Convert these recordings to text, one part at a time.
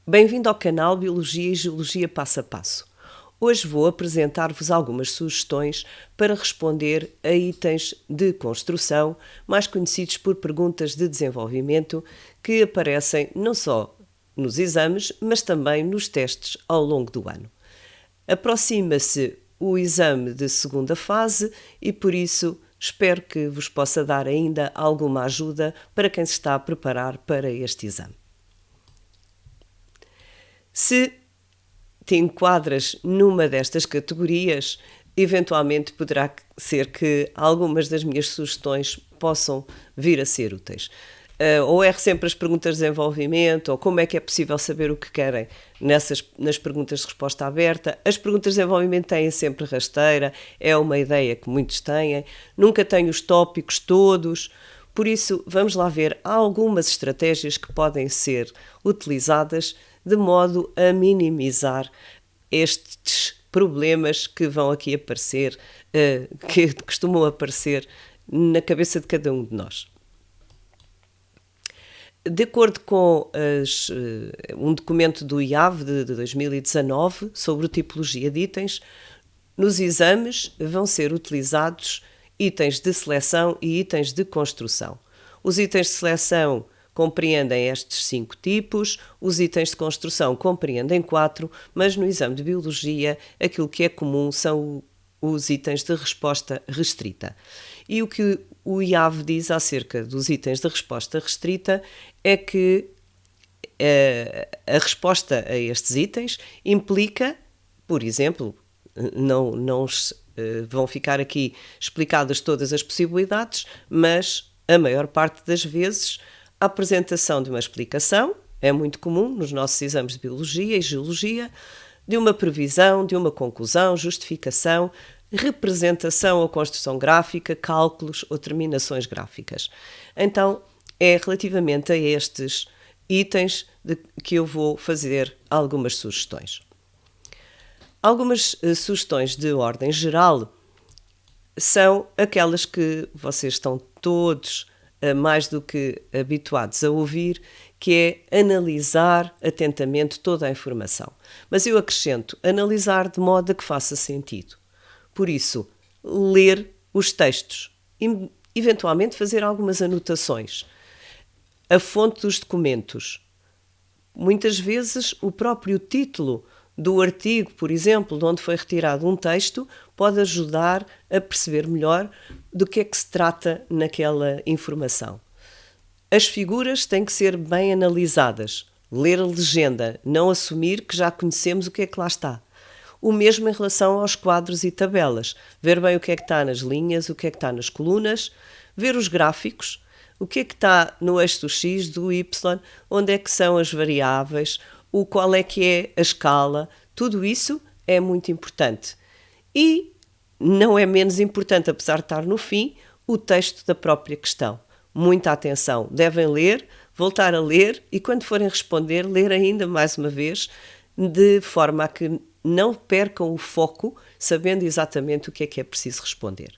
Bem-vindo ao canal Biologia e Geologia Passo a Passo. Hoje vou apresentar-vos algumas sugestões para responder a itens de construção, mais conhecidos por perguntas de desenvolvimento, que aparecem não só nos exames, mas também nos testes ao longo do ano. Aproxima-se o exame de segunda fase e, por isso, espero que vos possa dar ainda alguma ajuda para quem se está a preparar para este exame. Se te enquadras numa destas categorias, eventualmente poderá ser que algumas das minhas sugestões possam vir a ser úteis. Ou erro sempre as perguntas de desenvolvimento, ou como é que é possível saber o que querem nas perguntas de resposta aberta. As perguntas de desenvolvimento têm sempre rasteira, é uma ideia que muitos têm, nunca têm os tópicos todos. Por isso, vamos lá ver algumas estratégias que podem ser utilizadas de modo a minimizar estes problemas que vão aqui aparecer, que costumam aparecer na cabeça de cada um de nós. De acordo com um documento do IAV de 2019 sobre tipologia de itens, nos exames vão ser utilizados itens de seleção e itens de construção. Os itens de seleção compreendem estes 5 tipos, os itens de construção compreendem 4, mas no exame de biologia aquilo que é comum são os itens de resposta restrita. E o que o IAV diz acerca dos itens de resposta restrita é que a resposta a estes itens implica, por exemplo, não vão ficar aqui explicadas todas as possibilidades, mas a maior parte das vezes a apresentação de uma explicação é muito comum nos nossos exames de biologia e geologia, de uma previsão, de uma conclusão, justificação, representação ou construção gráfica, cálculos ou terminações gráficas. Então, é relativamente a estes itens que eu vou fazer algumas sugestões. Algumas sugestões de ordem geral são aquelas que vocês estão todos mais do que habituados a ouvir, que é analisar atentamente toda a informação. Mas eu acrescento, analisar de modo a que faça sentido. Por isso, ler os textos e, eventualmente, fazer algumas anotações. A fonte dos documentos. Muitas vezes, o próprio título do artigo, por exemplo, de onde foi retirado um texto, pode ajudar a perceber melhor do que é que se trata naquela informação. As figuras têm que ser bem analisadas. Ler a legenda, não assumir que já conhecemos o que é que lá está. O mesmo em relação aos quadros e tabelas. Ver bem o que é que está nas linhas, o que é que está nas colunas, ver os gráficos, o que é que está no eixo do X, do Y, onde é que são as variáveis, qual é que é a escala, tudo isso é muito importante. E não é menos importante, apesar de estar no fim, o texto da própria questão. Muita atenção, devem ler, voltar a ler e quando forem responder, ler ainda mais uma vez, de forma a que não percam o foco, sabendo exatamente o que é preciso responder.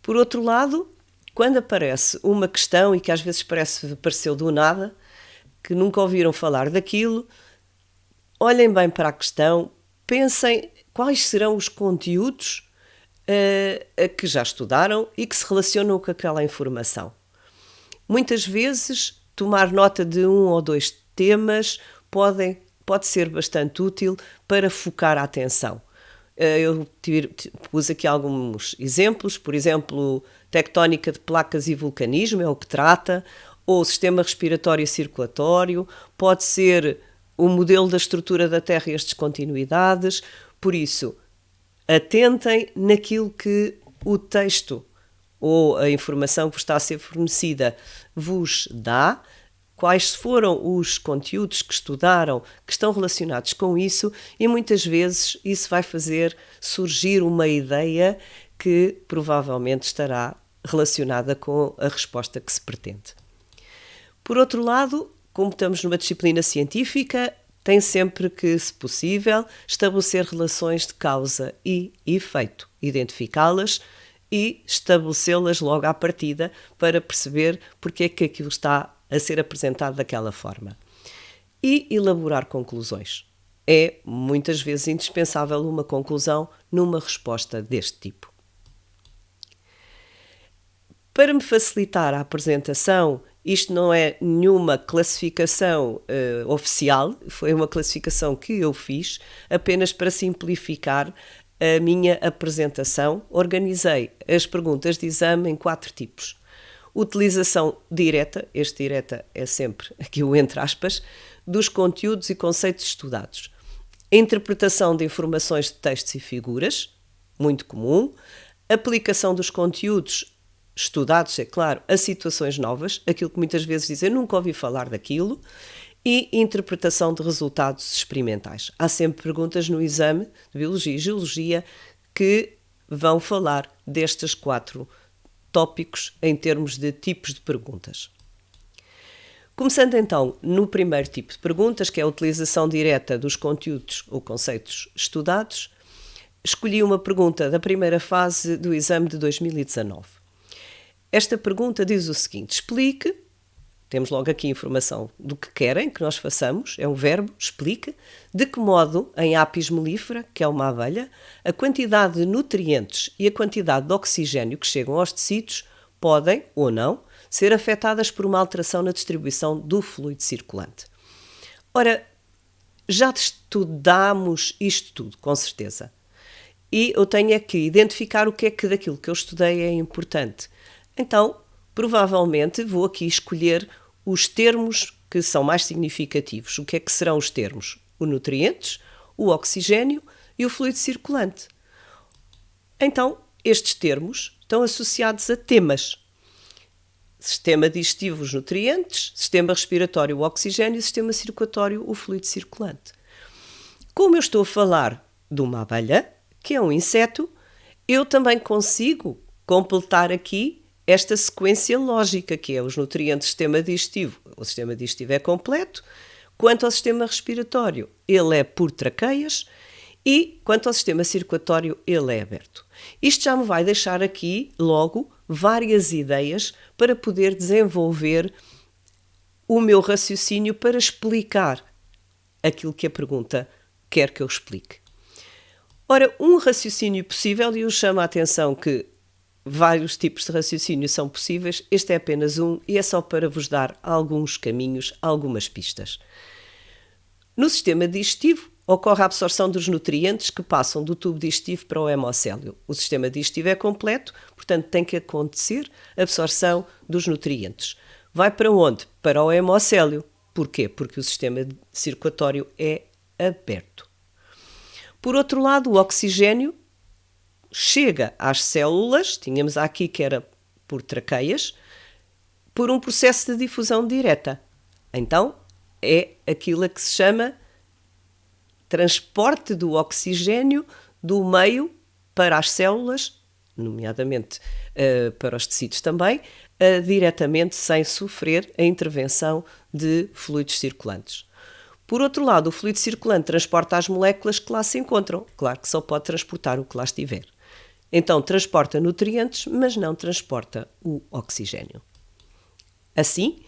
Por outro lado, quando aparece uma questão e que às vezes apareceu do nada, que nunca ouviram falar daquilo, olhem bem para a questão, pensem quais serão os conteúdos que já estudaram e que se relacionam com aquela informação. Muitas vezes, tomar nota de 1 ou 2 temas pode ser bastante útil para focar a atenção. Eu pus aqui alguns exemplos, por exemplo, tectónica de placas e vulcanismo é o que trata, ou sistema respiratório e circulatório, pode ser o modelo da estrutura da Terra e as descontinuidades. Por isso, atentem naquilo que o texto ou a informação que vos está a ser fornecida vos dá, quais foram os conteúdos que estudaram que estão relacionados com isso e muitas vezes isso vai fazer surgir uma ideia que provavelmente estará relacionada com a resposta que se pretende. Por outro lado, como estamos numa disciplina científica, tem sempre que, se possível, estabelecer relações de causa e efeito, identificá-las e estabelecê-las logo à partida para perceber porque é que aquilo está a ser apresentado daquela forma. e elaborar conclusões. É muitas vezes indispensável uma conclusão numa resposta deste tipo. Para me facilitar a apresentação, isto não é nenhuma classificação oficial, foi uma classificação que eu fiz apenas para simplificar a minha apresentação. Organizei as perguntas de exame em 4 tipos. Utilização direta, este direta é sempre aqui o entre aspas, dos conteúdos e conceitos estudados. Interpretação de informações de textos e figuras, muito comum. Aplicação dos conteúdos estudados, é claro, a situações novas, aquilo que muitas vezes dizem, nunca ouvi falar daquilo, e interpretação de resultados experimentais. Há sempre perguntas no exame de Biologia e Geologia que vão falar destes 4 tópicos em termos de tipos de perguntas. Começando então no primeiro tipo de perguntas, que é a utilização direta dos conteúdos ou conceitos estudados, escolhi uma pergunta da primeira fase do exame de 2019. Esta pergunta diz o seguinte: explique, temos logo aqui informação do que querem que nós façamos, é um verbo, explique, de que modo, em apis mellifera, que é uma abelha, a quantidade de nutrientes e a quantidade de oxigênio que chegam aos tecidos podem, ou não, ser afetadas por uma alteração na distribuição do fluido circulante. Ora, já estudámos isto tudo, com certeza. E eu tenho é que identificar o que é que daquilo que eu estudei é importante. Então, provavelmente, vou aqui escolher os termos que são mais significativos. O que é que serão os termos? Os nutrientes, o oxigênio e o fluido circulante. Então, estes termos estão associados a temas. Sistema digestivo, os nutrientes, sistema respiratório, o oxigênio e sistema circulatório, o fluido circulante. Como eu estou a falar de uma abelha, que é um inseto, eu também consigo completar aqui esta sequência lógica, que é os nutrientes do sistema digestivo. O sistema digestivo é completo. Quanto ao sistema respiratório, ele é por traqueias. E quanto ao sistema circulatório, ele é aberto. Isto já me vai deixar aqui, logo, várias ideias para poder desenvolver o meu raciocínio para explicar aquilo que a pergunta quer que eu explique. Ora, um raciocínio possível, e eu chamo a atenção que vários tipos de raciocínio são possíveis, este é apenas um e é só para vos dar alguns caminhos, algumas pistas. No sistema digestivo, ocorre a absorção dos nutrientes que passam do tubo digestivo para o hemocélio. O sistema digestivo é completo, portanto tem que acontecer a absorção dos nutrientes. Vai para onde? Para o hemocélio. Porquê? Porque o sistema circulatório é aberto. Por outro lado, o oxigênio chega às células, tínhamos aqui que era por traqueias, por um processo de difusão direta. Então, é aquilo que se chama transporte do oxigênio do meio para as células, nomeadamente para os tecidos também, diretamente sem sofrer a intervenção de fluidos circulantes. Por outro lado, o fluido circulante transporta as moléculas que lá se encontram. Claro que só pode transportar o que lá estiver. Então, transporta nutrientes, mas não transporta o oxigênio. Assim,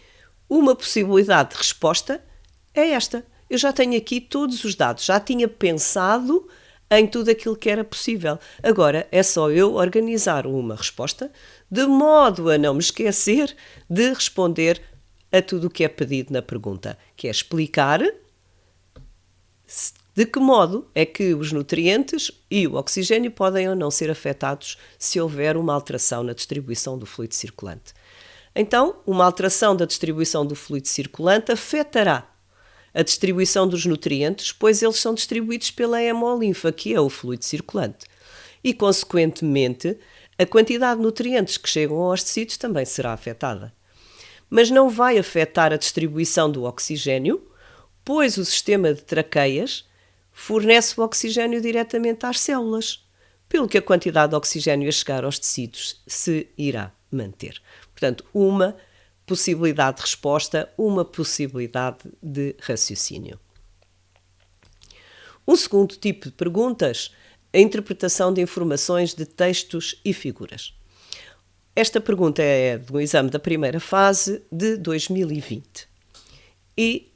uma possibilidade de resposta é esta. Eu já tenho aqui todos os dados, já tinha pensado em tudo aquilo que era possível. Agora é só eu organizar uma resposta de modo a não me esquecer de responder a tudo o que é pedido na pergunta, que é explicar de que modo é que os nutrientes e o oxigênio podem ou não ser afetados se houver uma alteração na distribuição do fluido circulante. Então, uma alteração da distribuição do fluido circulante afetará a distribuição dos nutrientes, pois eles são distribuídos pela hemolinfa, que é o fluido circulante. E, consequentemente, a quantidade de nutrientes que chegam aos tecidos também será afetada. Mas não vai afetar a distribuição do oxigênio, pois o sistema de traqueias fornece o oxigênio diretamente às células, pelo que a quantidade de oxigênio a chegar aos tecidos se irá manter. Portanto, uma possibilidade de resposta, uma possibilidade de raciocínio. Um segundo tipo de perguntas, a interpretação de informações de textos e figuras. Esta pergunta é do exame da primeira fase de 2020 e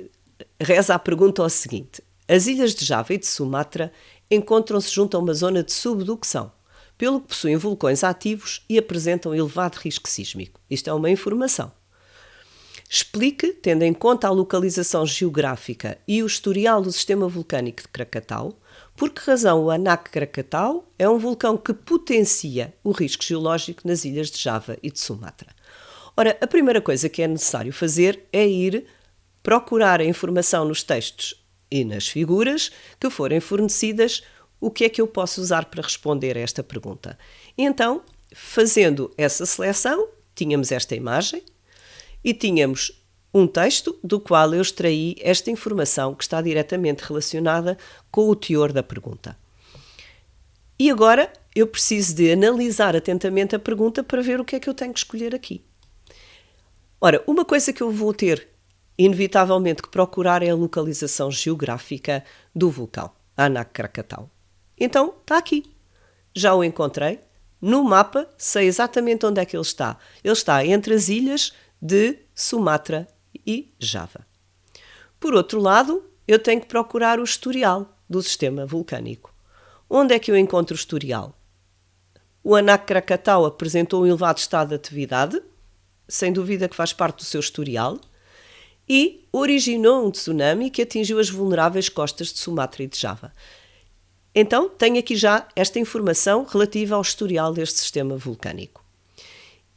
reza a pergunta ao seguinte: as ilhas de Java e de Sumatra encontram-se junto a uma zona de subducção, pelo que possuem vulcões ativos e apresentam elevado risco sísmico. Isto é uma informação. Explique, tendo em conta a localização geográfica e o historial do sistema vulcânico de Krakatau, por que razão o Anak Krakatau é um vulcão que potencia o risco geológico nas ilhas de Java e de Sumatra. Ora, a primeira coisa que é necessário fazer é ir procurar a informação nos textos e nas figuras que forem fornecidas, o que é que eu posso usar para responder a esta pergunta. E então, fazendo essa seleção, tínhamos esta imagem e tínhamos um texto do qual eu extraí esta informação que está diretamente relacionada com o teor da pergunta. E agora eu preciso de analisar atentamente a pergunta para ver o que é que eu tenho que escolher aqui. Ora, uma coisa que eu vou ter inevitavelmente que procurar é a localização geográfica do vulcão, Anak Krakatau. Então, está aqui. Já o encontrei. No mapa, sei exatamente onde é que ele está. Ele está entre as ilhas de Sumatra e Java. Por outro lado, eu tenho que procurar o historial do sistema vulcânico. Onde é que eu encontro o historial? O Anak Krakatau apresentou um elevado estado de atividade, sem dúvida que faz parte do seu historial, e originou um tsunami que atingiu as vulneráveis costas de Sumatra e de Java. Então, tenho aqui já esta informação relativa ao historial deste sistema vulcânico.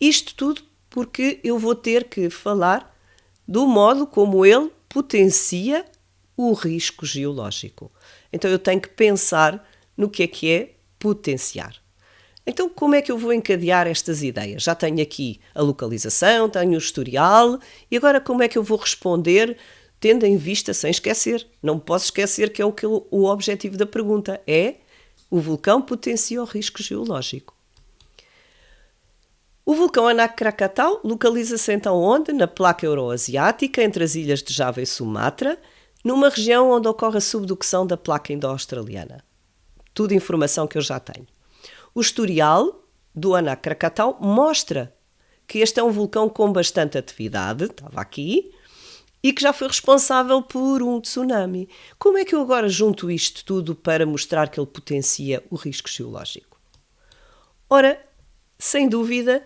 Isto tudo porque eu vou ter que falar do modo como ele potencia o risco geológico. Então, eu tenho que pensar no que é potenciar. Então, como é que eu vou encadear estas ideias? Já tenho aqui a localização, tenho o historial, e agora como é que eu vou responder tendo em vista, sem esquecer? Não posso esquecer que é o objetivo da pergunta, é o vulcão potencia o risco geológico. O vulcão Anak Krakatau localiza-se então onde? Na placa euroasiática, entre as ilhas de Java e Sumatra, numa região onde ocorre a subducção da placa indo-australiana. Tudo informação que eu já tenho. O historial do Anak Krakatau mostra que este é um vulcão com bastante atividade, estava aqui, e que já foi responsável por um tsunami. Como é que eu agora junto isto tudo para mostrar que ele potencia o risco geológico? Ora, sem dúvida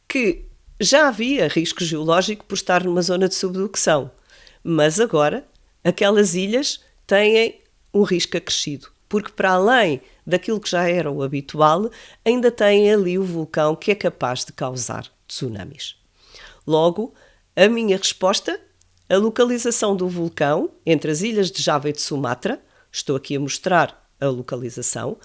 que já havia risco geológico por estar numa zona de subducção, mas agora aquelas ilhas têm um risco acrescido, porque para além daquilo que já era o habitual, ainda tem ali o vulcão que é capaz de causar tsunamis. Logo, a minha resposta, a localização do vulcão entre as ilhas de Java e de Sumatra, estou aqui a mostrar a localização,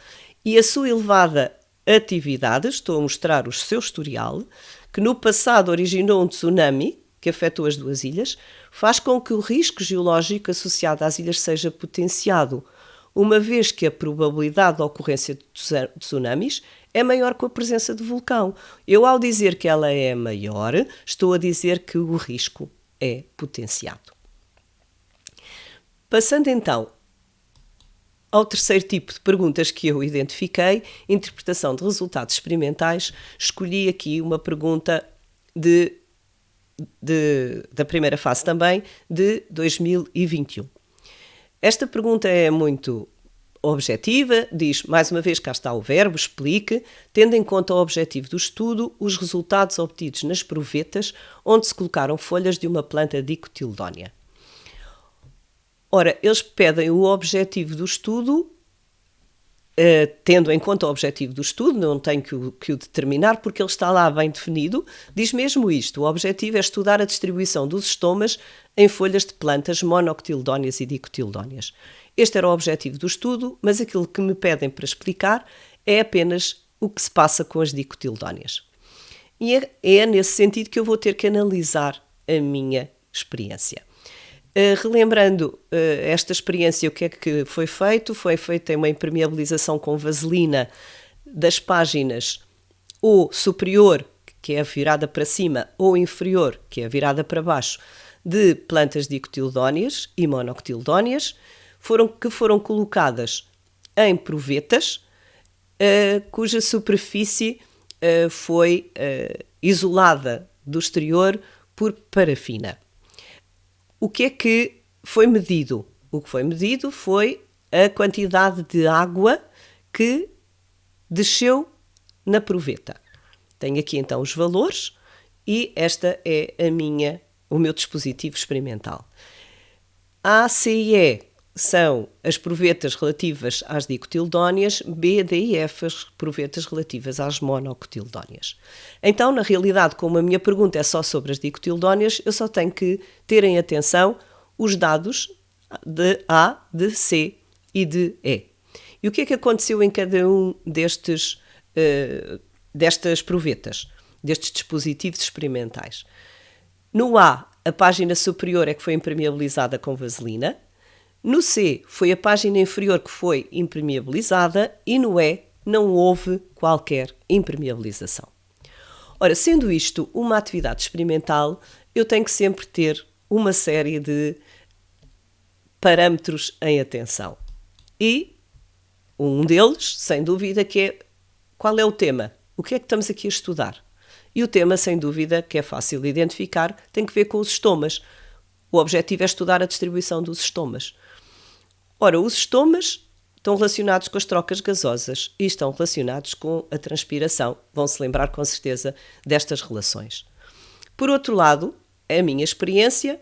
e a sua elevada atividade, estou a mostrar o seu historial, que no passado originou um tsunami que afetou as duas ilhas, faz com que o risco geológico associado às ilhas seja potenciado, uma vez que a probabilidade de ocorrência de tsunamis é maior com a presença de vulcão. Eu, ao dizer que ela é maior, estou a dizer que o risco é potenciado. Passando então ao terceiro tipo de perguntas que eu identifiquei, interpretação de resultados experimentais, escolhi aqui uma pergunta da primeira fase também, de 2021. Esta pergunta é muito objetiva, diz, mais uma vez, cá está o verbo, explique, tendo em conta o objetivo do estudo, os resultados obtidos nas provetas onde se colocaram folhas de uma planta dicotiledónea. Ora, eles pedem o objetivo do estudo, tendo em conta o objetivo do estudo, não tenho que o determinar porque ele está lá bem definido, diz mesmo isto, o objetivo é estudar a distribuição dos estomas em folhas de plantas monocotiledóneas e dicotiledóneas. Este era o objetivo do estudo, mas aquilo que me pedem para explicar é apenas o que se passa com as dicotiledóneas. E é nesse sentido que eu vou ter que analisar a minha experiência. Relembrando esta experiência, o que é que foi feito? Foi feita uma impermeabilização com vaselina das páginas ou superior, que é a virada para cima, ou inferior, que é a virada para baixo, de plantas dicotiledóneas e monocotiledóneas, que foram colocadas em provetas, cuja superfície foi isolada do exterior por parafina. O que é que foi medido? O que foi medido foi a quantidade de água que desceu na proveta. Tenho aqui então os valores e esta é o meu dispositivo experimental. A, C e E são as provetas relativas às dicotildóneas, B, D e F as provetas relativas às monocotildóneas. Então, na realidade, como a minha pergunta é só sobre as dicotildóneas, eu só tenho que ter em atenção os dados de A, de C e de E. E o que é que aconteceu em cada um destas provetas, destes dispositivos experimentais? No A, a página superior é que foi impermeabilizada com vaselina. No C, foi a página inferior que foi impermeabilizada e no E, não houve qualquer impermeabilização. Ora, sendo isto uma atividade experimental, eu tenho que sempre ter uma série de parâmetros em atenção. E um deles, sem dúvida, que é qual é o tema? O que é que estamos aqui a estudar? E o tema, sem dúvida, que é fácil de identificar, tem que ver com os estomas. O objetivo é estudar a distribuição dos estomas. Ora, os estomas estão relacionados com as trocas gasosas e estão relacionados com a transpiração. Vão-se lembrar, com certeza, destas relações. Por outro lado, a minha experiência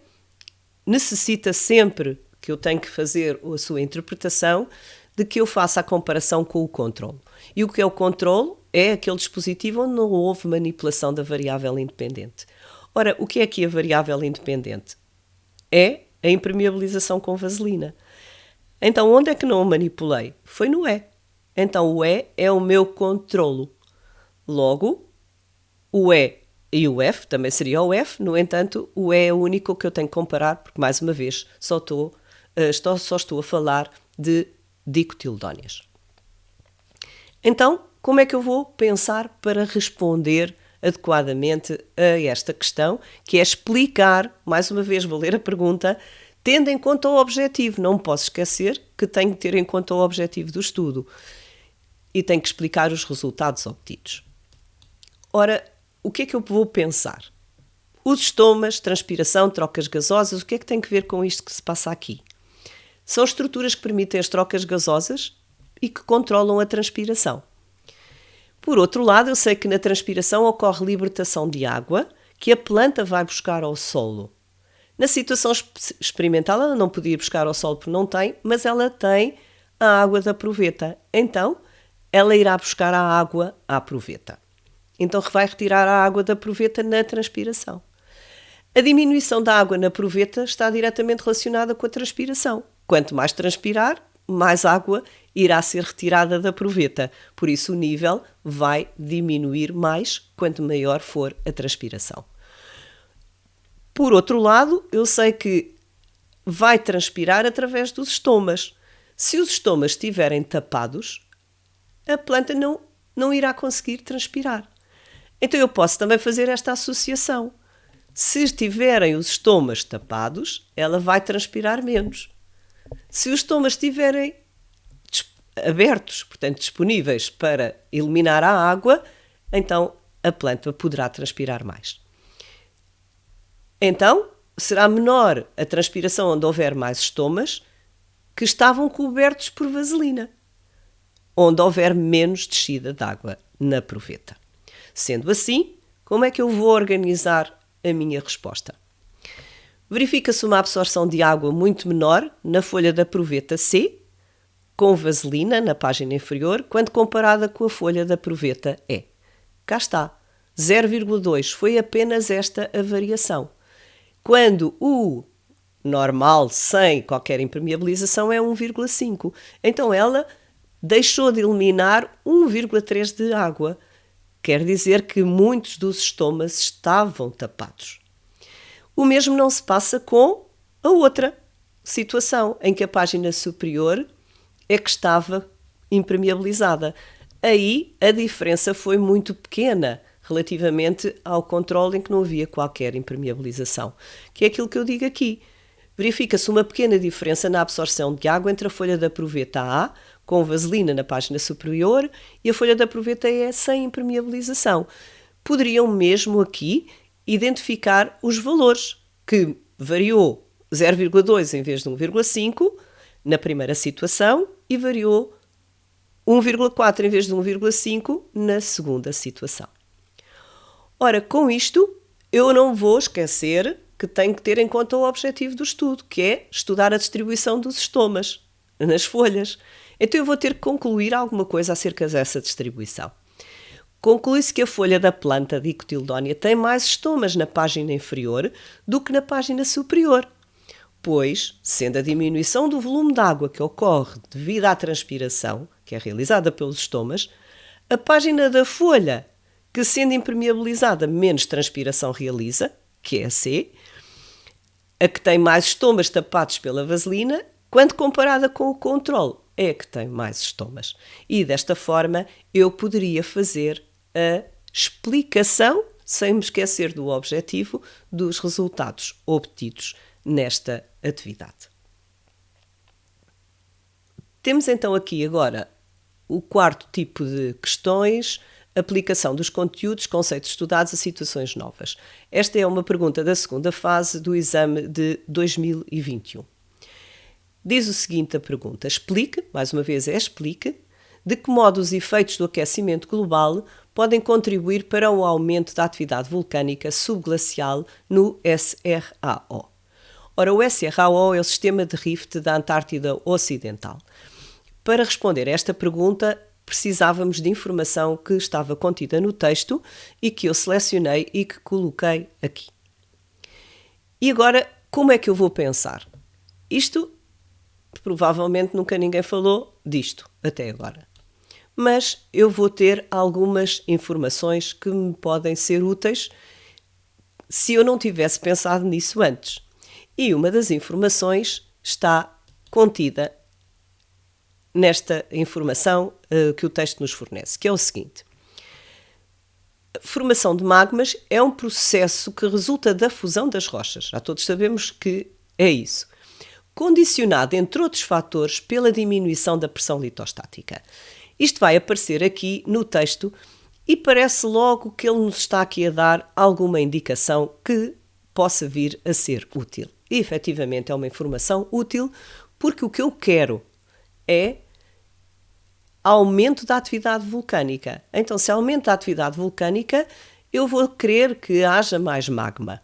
necessita sempre que eu tenho que fazer a sua interpretação de que eu faça a comparação com o controle. E o que é o controle? É aquele dispositivo onde não houve manipulação da variável independente. Ora, o que é aqui a variável independente? É a impermeabilização com vaselina. Então, onde é que não o manipulei? Foi no E. Então, o E é o meu controlo. Logo, o E e o F, também seria o F, no entanto, o E é o único que eu tenho que comparar, porque, mais uma vez, só estou a falar de dicotildóneas. Então, como é que eu vou pensar para responder adequadamente a esta questão, que é explicar, mais uma vez vou ler a pergunta, tendo em conta o objetivo. Não me posso esquecer que tenho que ter em conta o objetivo do estudo e tenho que explicar os resultados obtidos. Ora, o que é que eu vou pensar? Os estomas, transpiração, trocas gasosas, o que é que tem que ver com isto que se passa aqui? São estruturas que permitem as trocas gasosas e que controlam a transpiração. Por outro lado, eu sei que na transpiração ocorre libertação de água que a planta vai buscar ao solo. Na situação experimental, ela não podia ir buscar ao solo porque não tem, mas ela tem a água da proveta. Então, ela irá buscar a água à proveta. Então, vai retirar a água da proveta na transpiração. A diminuição da água na proveta está diretamente relacionada com a transpiração. Quanto mais transpirar, mais água irá ser retirada da proveta. Por isso, o nível vai diminuir mais quanto maior for a transpiração. Por outro lado, eu sei que vai transpirar através dos estomas. Se os estomas estiverem tapados, a planta não irá conseguir transpirar. Então eu posso também fazer esta associação. Se estiverem os estomas tapados, ela vai transpirar menos. Se os estomas estiverem abertos, portanto disponíveis para eliminar a água, então a planta poderá transpirar mais. Então, será menor a transpiração onde houver mais estomas que estavam cobertos por vaselina, onde houver menos descida de água na proveta. Sendo assim, como é que eu vou organizar a minha resposta? Verifica-se uma absorção de água muito menor na folha da proveta C, com vaselina na página inferior, quando comparada com a folha da proveta E. Cá está, 0,2, foi apenas esta a variação. Quando o normal, sem qualquer impermeabilização, é 1,5. Então ela deixou de eliminar 1,3 de água. Quer dizer que muitos dos estomas estavam tapados. O mesmo não se passa com a outra situação, em que a página superior é que estava impermeabilizada. Aí a diferença foi muito pequena relativamente ao controle em que não havia qualquer impermeabilização, que é aquilo que eu digo aqui. Verifica-se uma pequena diferença na absorção de água entre a folha da proveta A, com vaselina na página superior, e a folha da proveta E sem impermeabilização. Poderiam mesmo aqui identificar os valores, que variou 0,2 em vez de 1,5 na primeira situação e variou 1,4 em vez de 1,5 na segunda situação. Ora, com isto, eu não vou esquecer que tenho que ter em conta o objetivo do estudo, que é estudar a distribuição dos estomas nas folhas. Então eu vou ter que concluir alguma coisa acerca dessa distribuição. Conclui-se que a folha da planta Dicotyledónia tem mais estomas na página inferior do que na página superior, pois, sendo a diminuição do volume de água que ocorre devido à transpiração, que é realizada pelos estomas, a página da folha, que sendo impermeabilizada menos transpiração realiza, que é a C, a que tem mais estomas tapados pela vaselina, quando comparada com o controle, é a que tem mais estomas. E desta forma eu poderia fazer a explicação, sem me esquecer do objetivo, dos resultados obtidos nesta atividade. Temos então aqui agora o quarto tipo de questões, aplicação dos conteúdos, conceitos estudados a situações novas. Esta é uma pergunta da segunda fase do exame de 2021. Diz o seguinte a pergunta: explique, mais uma vez explique, de que modo os efeitos do aquecimento global podem contribuir para o aumento da atividade vulcânica subglacial no SRAO. Ora, o SRAO é o Sistema de Rift da Antártida Ocidental. Para responder a esta pergunta, precisávamos de informação que estava contida no texto e que eu selecionei e que coloquei aqui. E agora, como é que eu vou pensar? Isto, provavelmente nunca ninguém falou disto até agora. Mas eu vou ter algumas informações que me podem ser úteis se eu não tivesse pensado nisso antes. E uma das informações está contida nesta informação que o texto nos fornece, que é o seguinte: a formação de magmas é um processo que resulta da fusão das rochas, já todos sabemos que é isso, condicionado, entre outros fatores, pela diminuição da pressão litostática. Isto vai aparecer aqui no texto e parece logo que ele nos está aqui a dar alguma indicação que possa vir a ser útil. E, efetivamente, é uma informação útil porque o que eu quero é aumento da atividade vulcânica. Então, se aumenta a atividade vulcânica, eu vou querer que haja mais magma.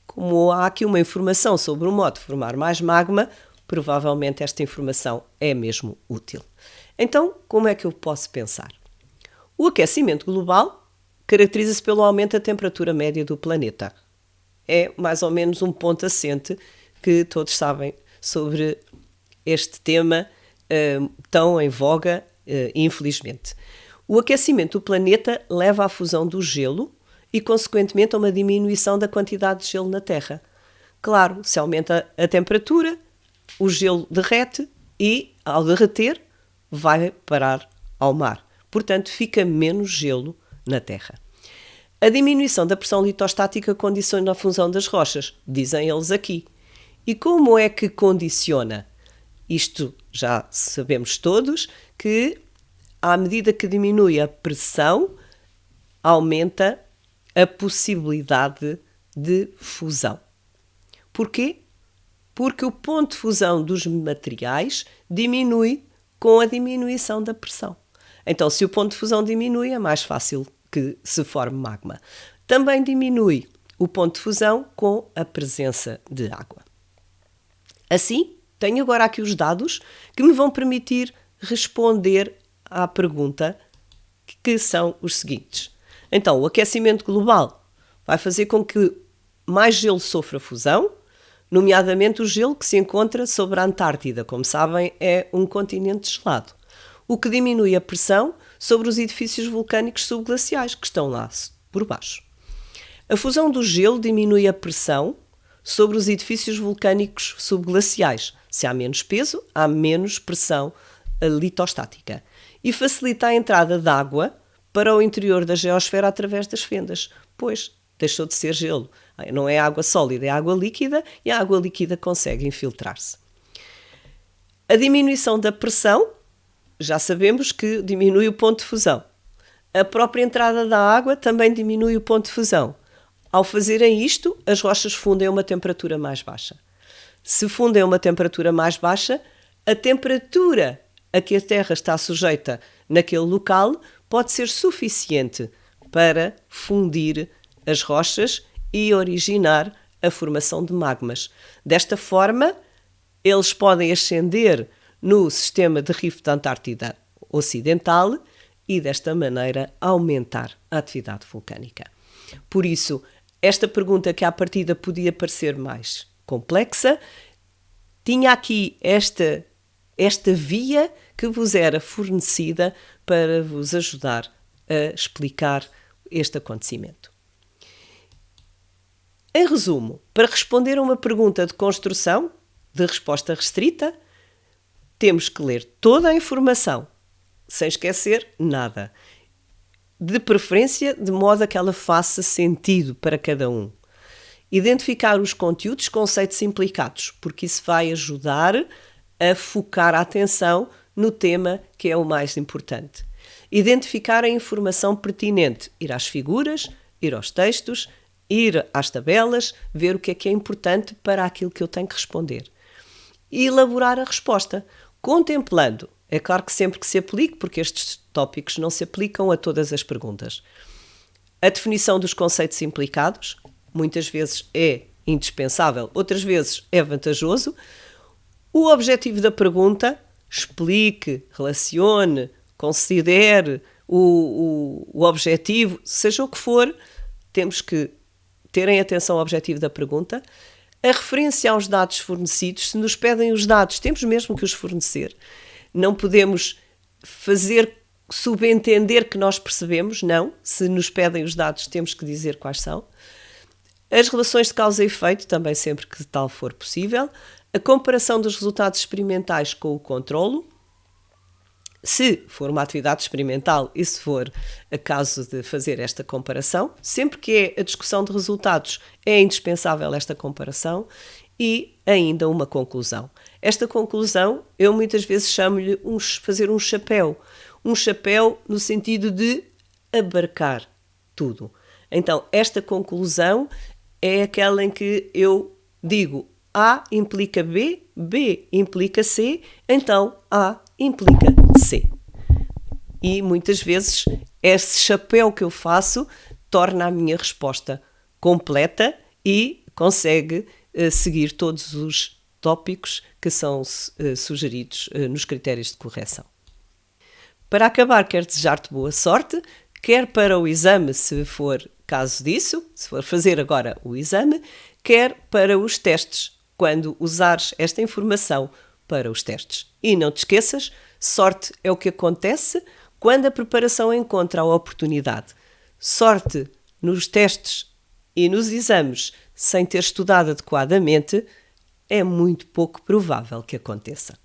Como há aqui uma informação sobre o modo de formar mais magma, provavelmente esta informação é mesmo útil. Então, como é que eu posso pensar? O aquecimento global caracteriza-se pelo aumento da temperatura média do planeta. É mais ou menos um ponto assente que todos sabem sobre este tema tão em voga, infelizmente. O aquecimento do planeta leva à fusão do gelo e, consequentemente, a uma diminuição da quantidade de gelo na Terra. Claro, se aumenta a temperatura, o gelo derrete e, ao derreter, vai parar ao mar. Portanto, fica menos gelo na Terra. A diminuição da pressão litostática condiciona a fusão das rochas, dizem eles aqui. E como é que condiciona? Isto já sabemos todos, que à medida que diminui a pressão, aumenta a possibilidade de fusão. Porquê? Porque o ponto de fusão dos materiais diminui com a diminuição da pressão. Então, se o ponto de fusão diminui, é mais fácil que se forme magma. Também diminui o ponto de fusão com a presença de água. Assim, tenho agora aqui os dados que me vão permitir responder à pergunta, que são os seguintes. Então, o aquecimento global vai fazer com que mais gelo sofra fusão, nomeadamente o gelo que se encontra sobre a Antártida. Como sabem, é um continente gelado, o que diminui a pressão sobre os edifícios vulcânicos subglaciais que estão lá por baixo. A fusão do gelo diminui a pressão sobre os edifícios vulcânicos subglaciais. Se há menos peso, há menos pressão litostática. E facilita a entrada de água para o interior da geosfera através das fendas, pois deixou de ser gelo. Não é água sólida, é água líquida e a água líquida consegue infiltrar-se. A diminuição da pressão, já sabemos que diminui o ponto de fusão. A própria entrada da água também diminui o ponto de fusão. Ao fazerem isto, as rochas fundem a uma temperatura mais baixa. Se fundem a uma temperatura mais baixa, a temperatura a que a Terra está sujeita naquele local pode ser suficiente para fundir as rochas e originar a formação de magmas. Desta forma, eles podem ascender no sistema de Rift da Antártida Ocidental e, desta maneira, aumentar a atividade vulcânica. Por isso, esta pergunta, que à partida podia parecer mais complexa, tinha aqui esta via que vos era fornecida para vos ajudar a explicar este acontecimento. Em resumo, para responder a uma pergunta de construção, de resposta restrita, temos que ler toda a informação, sem esquecer nada. De preferência, de modo a que ela faça sentido para cada um. Identificar os conteúdos, conceitos implicados, porque isso vai ajudar a focar a atenção no tema que é o mais importante. Identificar a informação pertinente, ir às figuras, ir aos textos, ir às tabelas, ver o que é importante para aquilo que eu tenho que responder. E elaborar a resposta, contemplando. É claro que sempre que se aplique, porque estes tópicos não se aplicam a todas as perguntas. A definição dos conceitos implicados, muitas vezes é indispensável, outras vezes é vantajoso. O objetivo da pergunta, explique, relacione, considere o objetivo, seja o que for, temos que terem atenção ao objetivo da pergunta. A referência aos dados fornecidos, se nos pedem os dados, temos mesmo que os fornecer. Não podemos fazer subentender que nós percebemos, não. Se nos pedem os dados, temos que dizer quais são. As relações de causa e efeito, também sempre que tal for possível. A comparação dos resultados experimentais com o controlo. Se for uma atividade experimental e se for a caso de fazer esta comparação, sempre que é a discussão de resultados, é indispensável esta comparação. E ainda uma conclusão. Esta conclusão, eu muitas vezes chamo-lhe fazer um chapéu. Um chapéu no sentido de abarcar tudo. Então, esta conclusão é aquela em que eu digo A implica B, B implica C, então A implica C. E muitas vezes esse chapéu que eu faço torna a minha resposta completa e consegue seguir todos os tópicos que são sugeridos nos critérios de correção. Para acabar, quero desejar-te boa sorte, quer para o exame, se for caso disso, se for fazer agora o exame, quer para os testes, quando usares esta informação para os testes. E não te esqueças, sorte é o que acontece quando a preparação encontra a oportunidade. Sorte nos testes e nos exames sem ter estudado adequadamente é muito pouco provável que aconteça.